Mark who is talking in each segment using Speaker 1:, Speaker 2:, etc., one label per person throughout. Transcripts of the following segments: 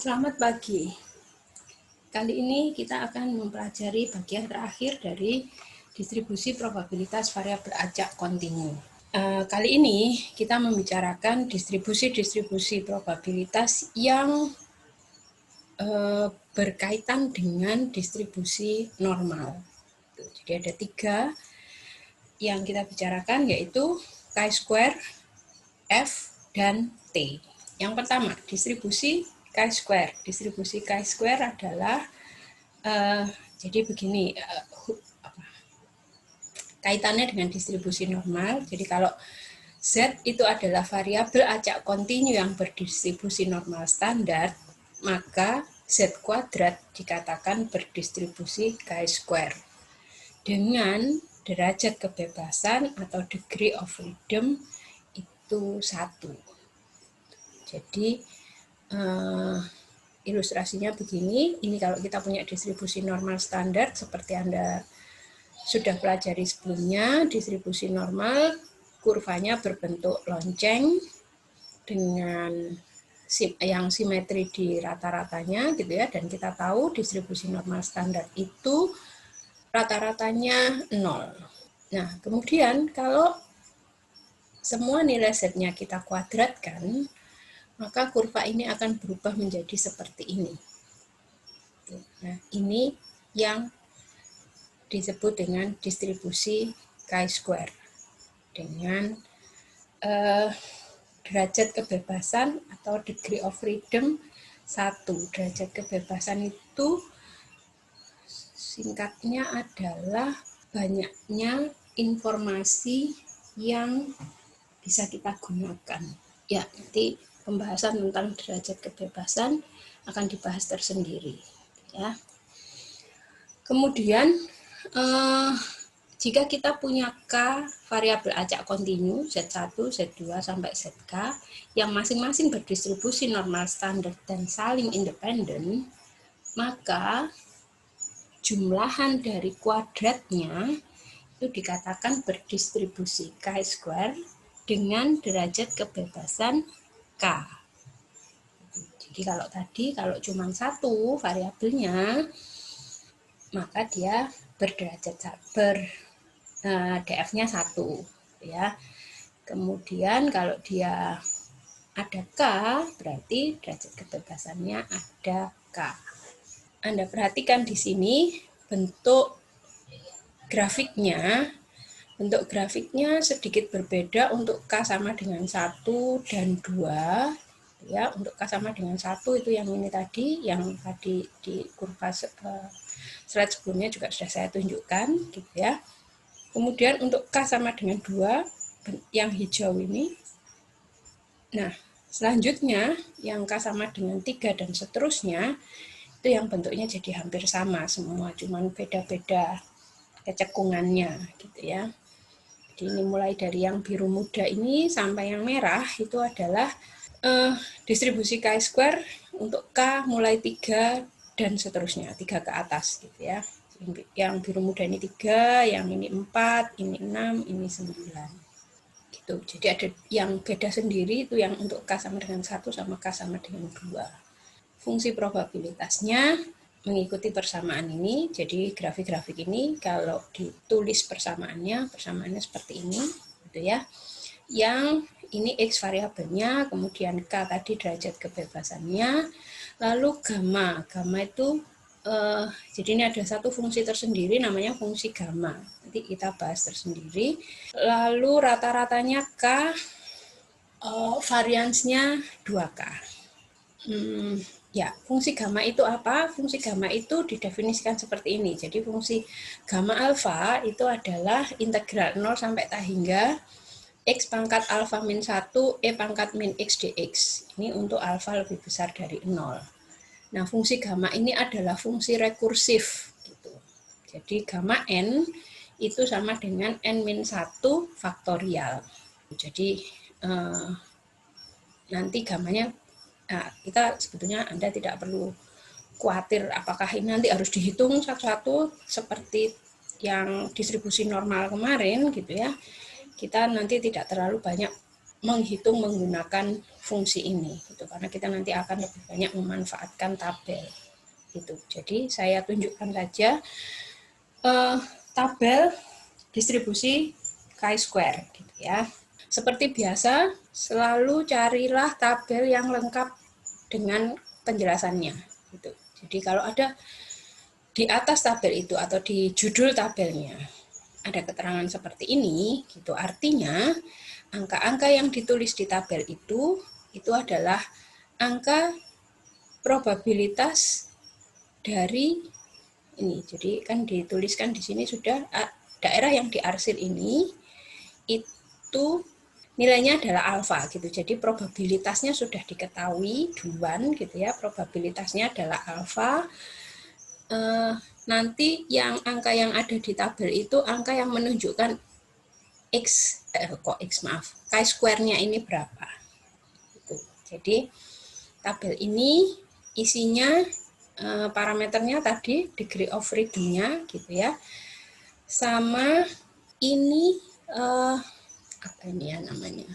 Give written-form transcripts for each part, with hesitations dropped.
Speaker 1: Selamat pagi. Kali ini kita akan mempelajari bagian terakhir dari distribusi probabilitas variabel acak kontinu. Kali ini kita membicarakan distribusi-distribusi probabilitas yang berkaitan dengan distribusi normal. Jadi ada 3 yang kita bicarakan, yaitu chi-square, F, dan T. Yang pertama, distribusi chi-square. Distribusi chi-square adalah jadi begini, kaitannya dengan distribusi normal. Jadi kalau Z itu adalah variabel acak kontinu yang berdistribusi normal standar, maka Z kuadrat dikatakan berdistribusi chi-square dengan derajat kebebasan atau degree of freedom itu 1. Jadi ilustrasinya begini, ini kalau kita punya distribusi normal standar seperti Anda sudah pelajari sebelumnya, distribusi normal kurvanya berbentuk lonceng dengan yang simetri di rata-ratanya gitu ya, dan kita tahu distribusi normal standar itu rata-ratanya 0. Nah, kemudian kalau semua nilai Z-nya kita kuadratkan, maka kurva ini akan berubah menjadi seperti ini. Nah, ini yang disebut dengan distribusi chi-square dengan derajat kebebasan atau degree of freedom 1. Derajat kebebasan itu singkatnya adalah banyaknya informasi yang bisa kita gunakan. Ya, nanti pembahasan tentang derajat kebebasan akan dibahas tersendiri. Ya. Kemudian, jika kita punya K variabel acak kontinu Z1, Z2, sampai Zk yang masing-masing berdistribusi normal standar dan saling independen, maka jumlahan dari kuadratnya itu dikatakan berdistribusi chi-square dengan derajat kebebasan K. Jadi kalau cuma 1 variabelnya, maka dia DF-nya 1 ya. Kemudian kalau dia ada K, berarti derajat kebebasannya ada K. Anda perhatikan di sini bentuk grafiknya. Bentuk grafiknya sedikit berbeda untuk K sama dengan 1 dan 2. Ya, untuk K sama dengan 1 itu yang ini tadi, yang tadi di kurva slide sebelumnya juga sudah saya tunjukkan gitu ya. Kemudian untuk K sama dengan 2, yang hijau ini. Nah, selanjutnya yang K sama dengan 3 dan seterusnya, itu yang bentuknya jadi hampir sama semua, cuman beda-beda kecekungannya gitu ya. Jadi ini mulai dari yang biru muda ini sampai yang merah itu adalah distribusi chi-square untuk K mulai 3 dan seterusnya, 3 ke atas gitu ya. Yang biru muda ini 3, yang ini 4, ini 6, ini 9. Gitu. Jadi ada yang beda sendiri, itu yang untuk K sama dengan 1 sama K sama dengan 2. Fungsi probabilitasnya mengikuti persamaan ini. Jadi grafik-grafik ini kalau ditulis persamaannya seperti ini gitu ya. Yang ini X variabelnya, kemudian K tadi derajat kebebasannya, lalu gamma itu jadi ini ada satu fungsi tersendiri namanya fungsi gamma. Nanti kita bahas tersendiri. Lalu rata-ratanya K, variansnya 2K. Ya, fungsi gamma itu apa? Fungsi gamma itu didefinisikan seperti ini. Jadi fungsi gamma alfa itu adalah integral 0 sampai tak hingga X pangkat alfa min 1, E pangkat min X dx. Ini untuk alfa lebih besar dari 0. Nah, fungsi gamma ini adalah fungsi rekursif. Gitu. Jadi gamma n itu sama dengan n min 1 faktorial. Jadi nanti gammanya, kita sebetulnya Anda tidak perlu khawatir apakah ini nanti harus dihitung satu-satu seperti yang distribusi normal kemarin gitu ya. Kita nanti tidak terlalu banyak menghitung menggunakan fungsi ini gitu, karena kita nanti akan lebih banyak memanfaatkan tabel gitu. Jadi saya tunjukkan saja tabel distribusi chi-square gitu ya. Seperti biasa, selalu carilah tabel yang lengkap dengan penjelasannya gitu. Jadi kalau ada di atas tabel itu atau di judul tabelnya ada keterangan seperti ini gitu, artinya angka-angka yang ditulis di tabel itu adalah angka probabilitas dari ini. Jadi kan dituliskan di sini sudah daerah yang diarsir ini itu nilainya adalah alfa gitu. Jadi probabilitasnya sudah diketahui duluan gitu ya. Probabilitasnya adalah alfa. Nanti yang angka yang ada di tabel itu angka yang menunjukkan chi-square-nya ini berapa. Gitu. Jadi tabel ini isinya parameternya tadi degree of freedom-nya gitu ya. Sama ini apa ini ya namanya?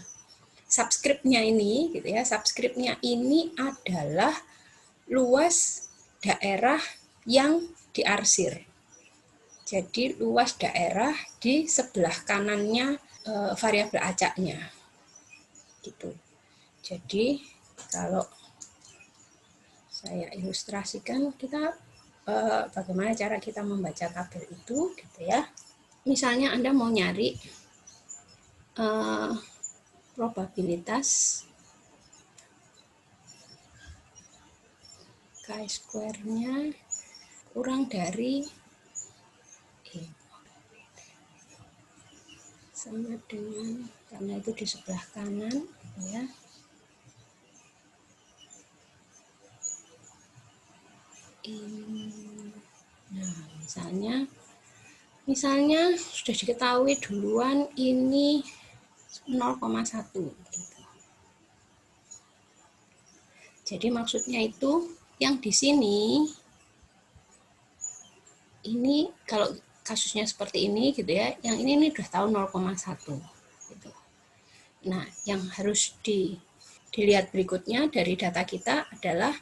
Speaker 1: Subscript-nya ini gitu ya. Subscript-nya ini adalah luas daerah yang diarsir. Jadi luas daerah di sebelah kanannya variabel acaknya. Gitu. Jadi kalau saya ilustrasikan kita bagaimana cara kita membaca tabel itu gitu ya. Misalnya Anda mau nyari probabilitas chi-square-nya kurang dari sama dengan, karena itu di sebelah kanan ya. Nah, misalnya sudah diketahui duluan ini 0,1 gitu. Jadi maksudnya itu yang di sini ini kalau kasusnya seperti ini gitu ya, yang ini udah tahu 0,1 gitu. Nah, yang harus dilihat berikutnya dari data kita adalah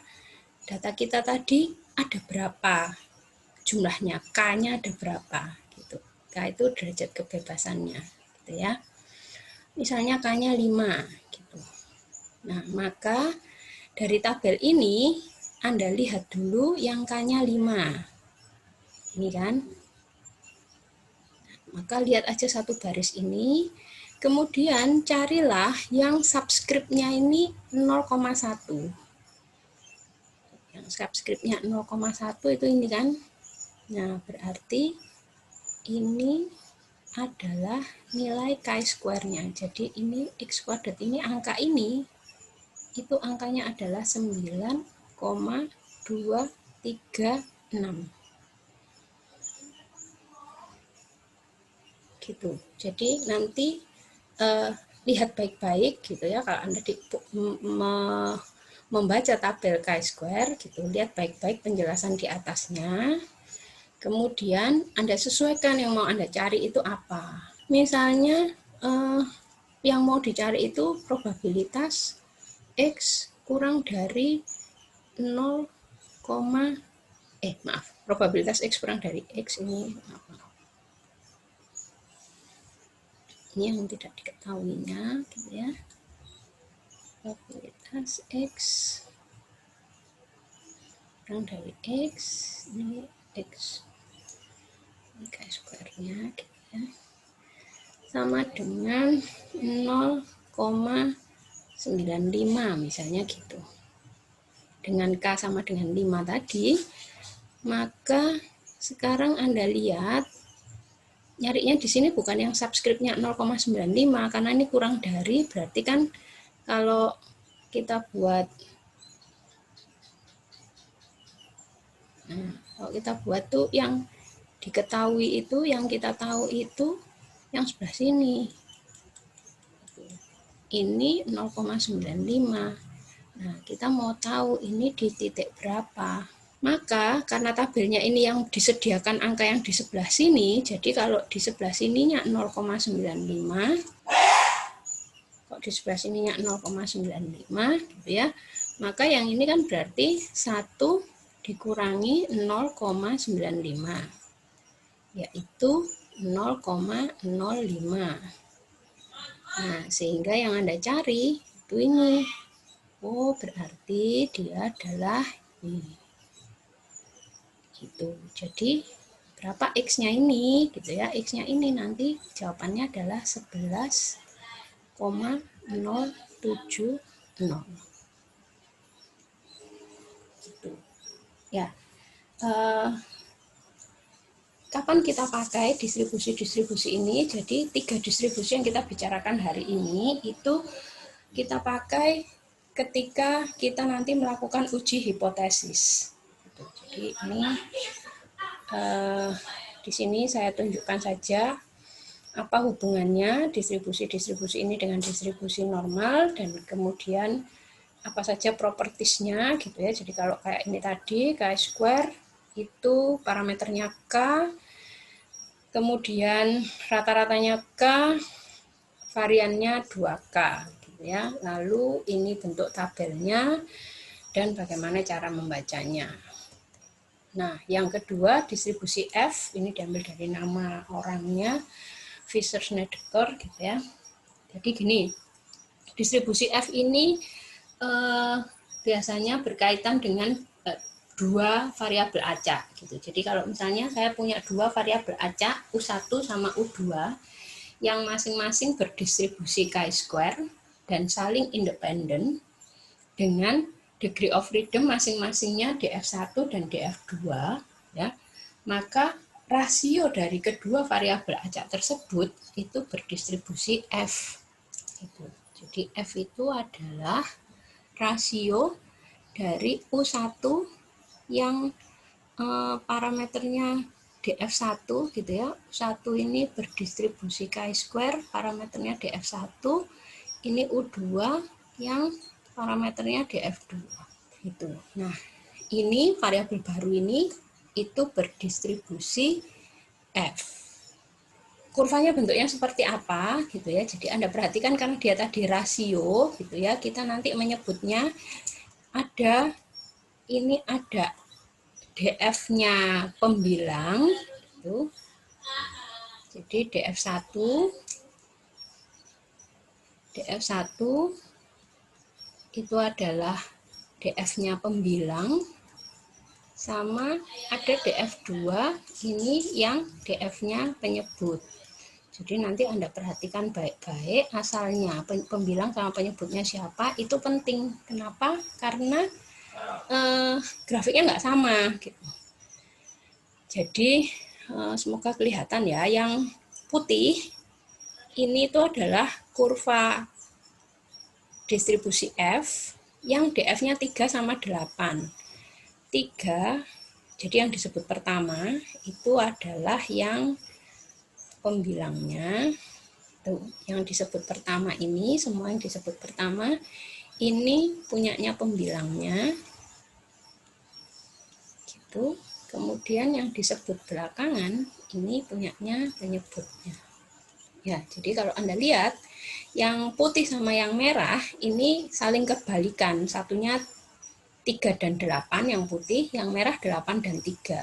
Speaker 1: data kita tadi ada berapa jumlahnya, K-nya ada berapa gitu. K itu derajat kebebasannya gitu ya. Misalnya K-nya 5 gitu. Nah, maka dari tabel ini Anda lihat dulu yang K-nya 5. Ini kan. Maka lihat aja satu baris ini. Kemudian carilah yang subscript-nya ini 0,1. Yang subscript-nya 0,1 itu ini kan. Nah, berarti ini adalah nilai chi-square-nya. Jadi ini x kuadrat ini angka ini itu angkanya adalah 9,236. Gitu. Jadi nanti lihat baik-baik gitu ya, kalau Anda membaca tabel chi-square gitu, lihat baik-baik penjelasan di atasnya. Kemudian Anda sesuaikan yang mau Anda cari itu apa. Misalnya yang mau dicari itu probabilitas X kurang dari 0, probabilitas X kurang dari X ini yang tidak diketahuinya gitu ya. Probabilitas X kurang dari X, ini X ini chi-square-nya gitu ya, sama dengan 0,95 misalnya gitu. Dengan K sama dengan 5 tadi, maka sekarang Anda lihat nyarinya di sini bukan yang subscript-nya 0,95 karena ini kurang dari, berarti kan kalau kita buat tuh yang diketahui itu, yang kita tahu itu yang sebelah sini. Ini 0,95. Nah, kita mau tahu ini di titik berapa. Maka karena tabelnya ini yang disediakan angka yang di sebelah sini, jadi kalau di sebelah sininya 0,95, kok di sebelah sininya 0,95 gitu ya. Maka yang ini kan berarti 1 dikurangi 0,95 yaitu 0,05. Nah, sehingga yang Anda cari itu ini. Oh, berarti dia adalah ini. Gitu. Jadi berapa X-nya ini gitu ya. X-nya ini nanti jawabannya adalah 11,070. Gitu. Ya. Kapan kita pakai distribusi-distribusi ini? Jadi 3 distribusi yang kita bicarakan hari ini itu kita pakai ketika kita nanti melakukan uji hipotesis. Jadi ini di sini saya tunjukkan saja apa hubungannya distribusi-distribusi ini dengan distribusi normal dan kemudian apa saja propertiesnya gitu ya. Jadi kalau kayak ini tadi chi² itu parameternya K, kemudian rata-ratanya K, variannya 2K gitu ya. Lalu ini bentuk tabelnya dan bagaimana cara membacanya. Nah, yang kedua distribusi F, ini diambil dari nama orangnya, Fisher-Snedeker gitu ya. Jadi gini, distribusi F ini biasanya berkaitan dengan dua variabel acak gitu. Jadi kalau misalnya saya punya dua variabel acak U1 sama U2 yang masing-masing berdistribusi chi² dan saling independen dengan degree of freedom masing-masingnya df1 dan df2 ya, maka rasio dari kedua variabel acak tersebut itu berdistribusi F gitu. Jadi F itu adalah rasio dari U1 yang parameternya df1 gitu ya. U1 ini berdistribusi chi² parameternya df1, ini U2 yang parameternya df2 gitu. Nah, ini variabel baru ini itu berdistribusi F. Kurvanya bentuknya seperti apa gitu ya. Jadi Anda perhatikan karena dia tadi rasio gitu ya, kita nanti menyebutnya ada ini ada df-nya pembilang gitu. Jadi df1 itu adalah df-nya pembilang, sama ada df2 ini yang df-nya penyebut. Jadi nanti Anda perhatikan baik-baik asalnya pembilang sama penyebutnya siapa itu penting. Kenapa? Karena grafiknya nggak sama gitu. Jadi semoga kelihatan ya, yang putih ini itu adalah kurva distribusi F yang df-nya 3 sama 8. 3, jadi yang disebut pertama itu adalah yang pembilangnya. Tuh, yang disebut pertama ini, semua yang disebut pertama ini punyanya pembilangnya. Gitu. Kemudian yang disebut belakangan ini punyanya penyebutnya. Ya, jadi kalau Anda lihat yang putih sama yang merah ini saling kebalikan. Satunya 3 dan 8 yang putih, yang merah 8 dan 3.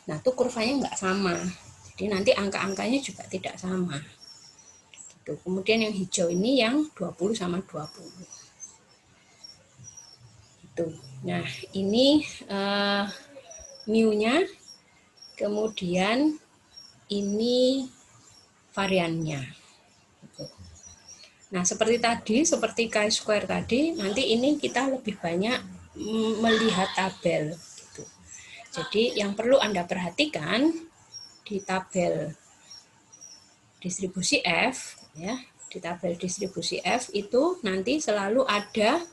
Speaker 1: Nah, itu kurvanya nggak sama. Jadi nanti angka-angkanya juga tidak sama. Gitu. Kemudian yang hijau ini yang 20 sama 20. Gitu. Nah, ini mu-nya, kemudian ini variannya. Gitu. Nah, seperti tadi, seperti chi² tadi, nanti ini kita lebih banyak melihat tabel. Gitu. Jadi yang perlu Anda perhatikan di tabel distribusi F, ya, di tabel distribusi F itu nanti selalu ada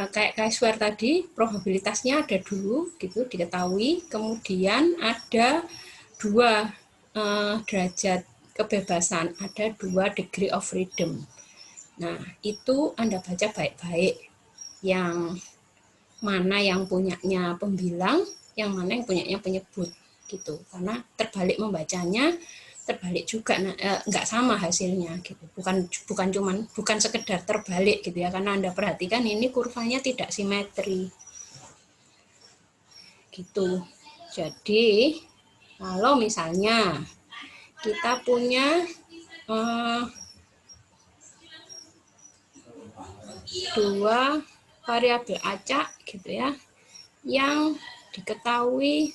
Speaker 1: kayak chi² tadi, probabilitasnya ada dulu, gitu diketahui, kemudian ada 2 derajat kebebasan, ada 2 degree of freedom. Nah, itu Anda baca baik-baik, yang mana yang punyanya pembilang, yang mana yang punyanya penyebut, gitu. Karena terbalik membacanya, terbalik juga, nggak sama hasilnya gitu. Bukan sekedar terbalik gitu ya, karena Anda perhatikan ini kurvanya tidak simetri gitu. Jadi kalau misalnya kita punya dua variabel acak gitu ya, yang diketahui.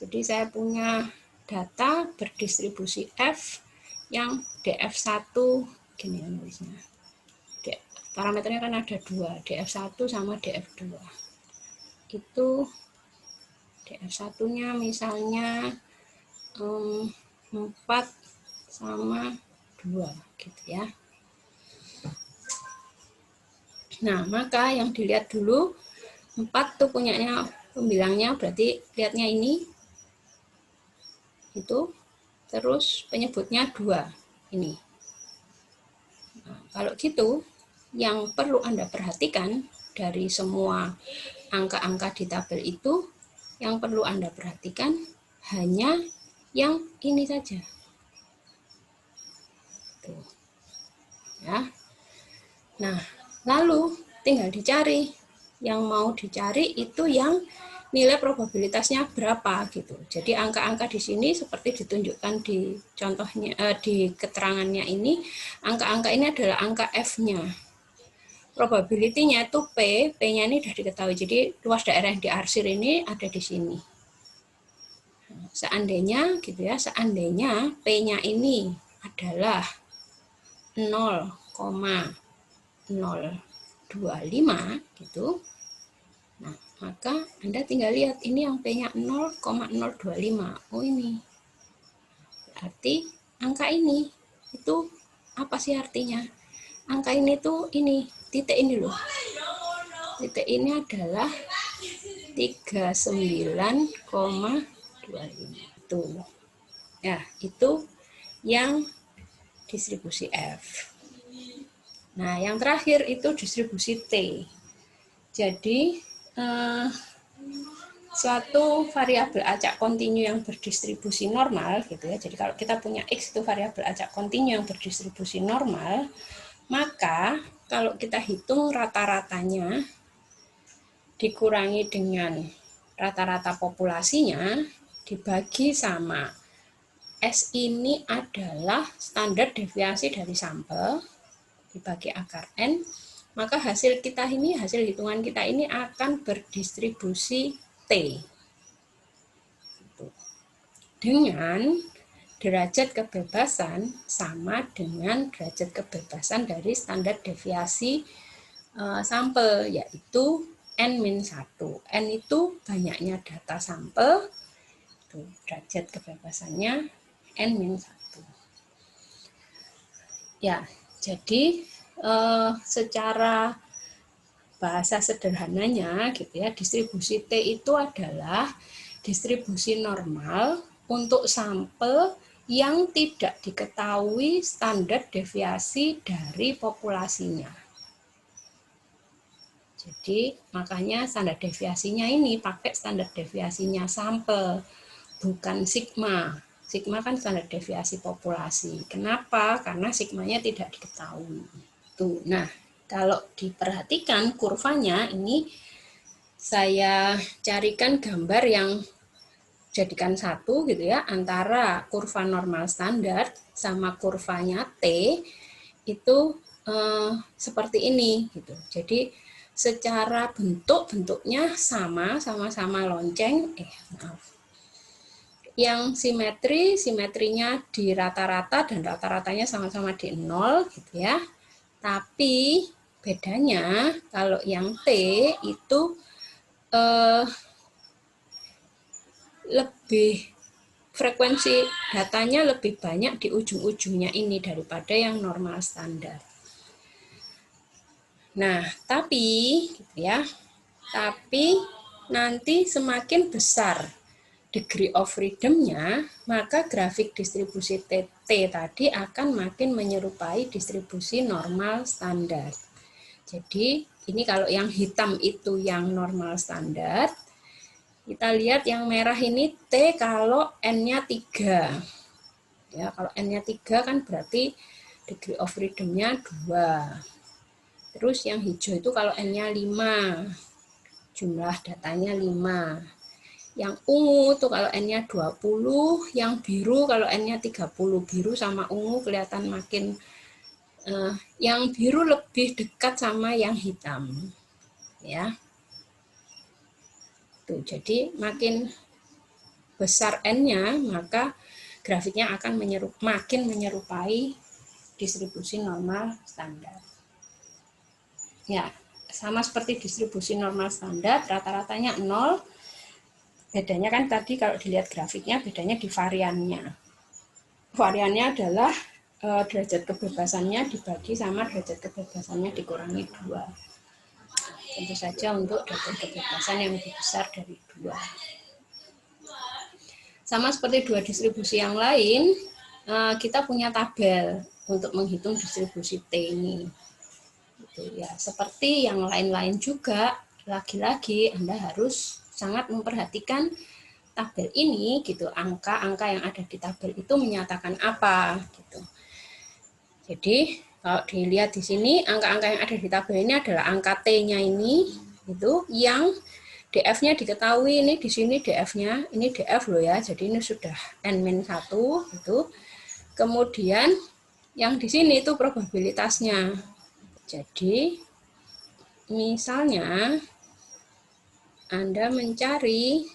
Speaker 1: Jadi saya punya data berdistribusi F yang DF1 gini nulisnya. Parameternya kan ada dua, DF1 sama DF2. Itu DF1-nya misalnya 4 sama 2 gitu ya. Nah, maka yang dilihat dulu 4 tuh punyanya pembilangnya, berarti lihatnya ini itu, terus penyebutnya 2 ini. Nah, kalau gitu yang perlu Anda perhatikan dari semua angka-angka di tabel itu, yang perlu Anda perhatikan hanya yang ini saja. Tuh. Ya. Nah, lalu tinggal dicari. Yang mau dicari itu yang nilai probabilitasnya berapa gitu. Jadi angka-angka di sini seperti ditunjukkan di contohnya, di keterangannya ini, angka-angka ini adalah angka F-nya. Probability-nya itu P, P-nya ini sudah diketahui. Jadi luas daerah yang diarsir ini ada di sini. Seandainya gitu ya, seandainya P-nya ini adalah 0,025 gitu. Nah, maka Anda tinggal lihat ini yang P-nya 0,025. Oh, ini. Berarti angka ini itu apa sih artinya? Angka ini tuh ini, titik ini loh. Titik ini adalah 39,25. Tuh. Ya, itu yang distribusi F. Nah, yang terakhir itu distribusi T. Jadi suatu variabel acak kontinu yang berdistribusi normal gitu ya. Jadi kalau kita punya X itu variabel acak kontinu yang berdistribusi normal, maka kalau kita hitung rata-ratanya dikurangi dengan rata-rata populasinya dibagi sama S ini adalah standar deviasi dari sampel dibagi akar N, maka hasil kita ini, hasil hitungan kita ini akan berdistribusi T. Dengan derajat kebebasan sama dengan derajat kebebasan dari standar deviasi sampel, yaitu N-1. N itu banyaknya data sampel, derajat kebebasannya N-1. Ya, jadi secara bahasa sederhananya gitu ya, distribusi T itu adalah distribusi normal untuk sampel yang tidak diketahui standar deviasi dari populasinya. Jadi makanya standar deviasinya ini pakai standar deviasinya sampel, bukan sigma. Sigma kan standar deviasi populasi. Kenapa? Karena sigmanya tidak diketahui. Tuh. Nah, kalau diperhatikan kurvanya ini saya carikan gambar yang jadikan satu gitu ya, antara kurva normal standar sama kurvanya T itu seperti ini gitu. Jadi secara bentuknya sama-sama lonceng, yang simetrinya di rata-rata dan rata-ratanya sama-sama di 0 gitu ya. Tapi bedanya kalau yang T itu lebih frekuensi datanya lebih banyak di ujung-ujungnya ini daripada yang normal standar. Nah, tapi gitu ya. Tapi nanti semakin besar degree of freedom-nya, maka grafik distribusi T tadi akan makin menyerupai distribusi normal standar. Jadi, ini kalau yang hitam itu yang normal standar. Kita lihat yang merah ini T kalau N-nya 3. Ya, kalau N-nya 3 kan berarti degree of freedom-nya 2. Terus yang hijau itu kalau N-nya 5, jumlah datanya 5. Yang ungu tuh kalau N-nya 20, yang biru kalau N-nya 30. Biru sama ungu kelihatan makin yang biru lebih dekat sama yang hitam. Ya. Tuh, jadi makin besar N-nya, maka grafiknya akan makin menyerupai distribusi normal standar. Ya, sama seperti distribusi normal standar, rata-ratanya 0. Bedanya kan tadi kalau dilihat grafiknya, bedanya di variannya. Variannya adalah derajat kebebasannya dibagi sama derajat kebebasannya dikurangi 2. Tentu saja untuk derajat kebebasan yang lebih besar dari 2. Sama seperti 2 distribusi yang lain, kita punya tabel untuk menghitung distribusi T ini. Gitu ya. Seperti yang lain-lain juga, lagi-lagi Anda harus sangat memperhatikan tabel ini, gitu. Angka-angka yang ada di tabel itu menyatakan apa, gitu. Jadi kalau dilihat di sini, angka-angka yang ada di tabel ini adalah angka T-nya ini, itu yang DF-nya diketahui, ini di sini DF-nya, ini DF loh ya, jadi ini sudah N-1 itu. Kemudian yang di sini itu probabilitasnya. Jadi misalnya Anda mencari,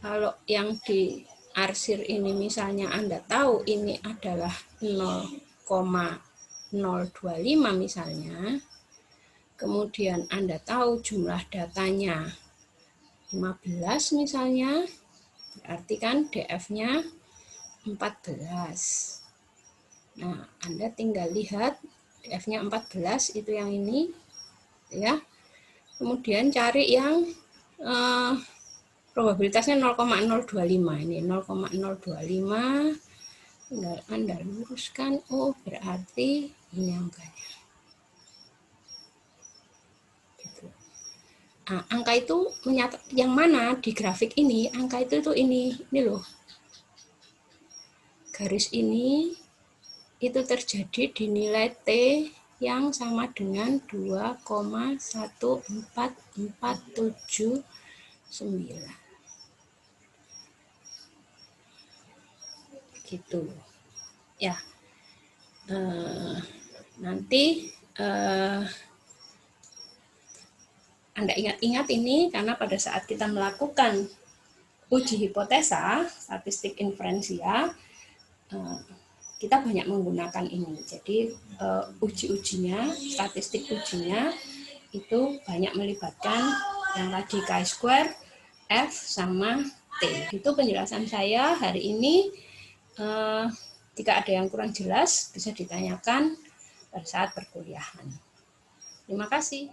Speaker 1: kalau yang di arsir ini misalnya Anda tahu ini adalah 0,025 misalnya, kemudian Anda tahu jumlah datanya 15 misalnya, berarti kan DF-nya 14. Nah, Anda tinggal lihat DF-nya 14 itu yang ini, ya. Kemudian cari yang probabilitasnya 0,025 ini 0,025. Anda luruskan, oh berarti ini angkanya. Nah, angka itu yang mana di grafik ini, angka itu ini loh. Garis ini itu terjadi di nilai T yang sama dengan 2,14479. Gitu. Ya. Nanti Anda ingat-ingat ini karena pada saat kita melakukan uji hipotesa, statistik inferensia, kita banyak menggunakan ini. Jadi uji-ujinya, statistik ujinya itu banyak melibatkan yang tadi chi-square, F, sama T. Itu penjelasan saya hari ini. Jika ada yang kurang jelas, bisa ditanyakan pada saat perkuliahan. Terima kasih.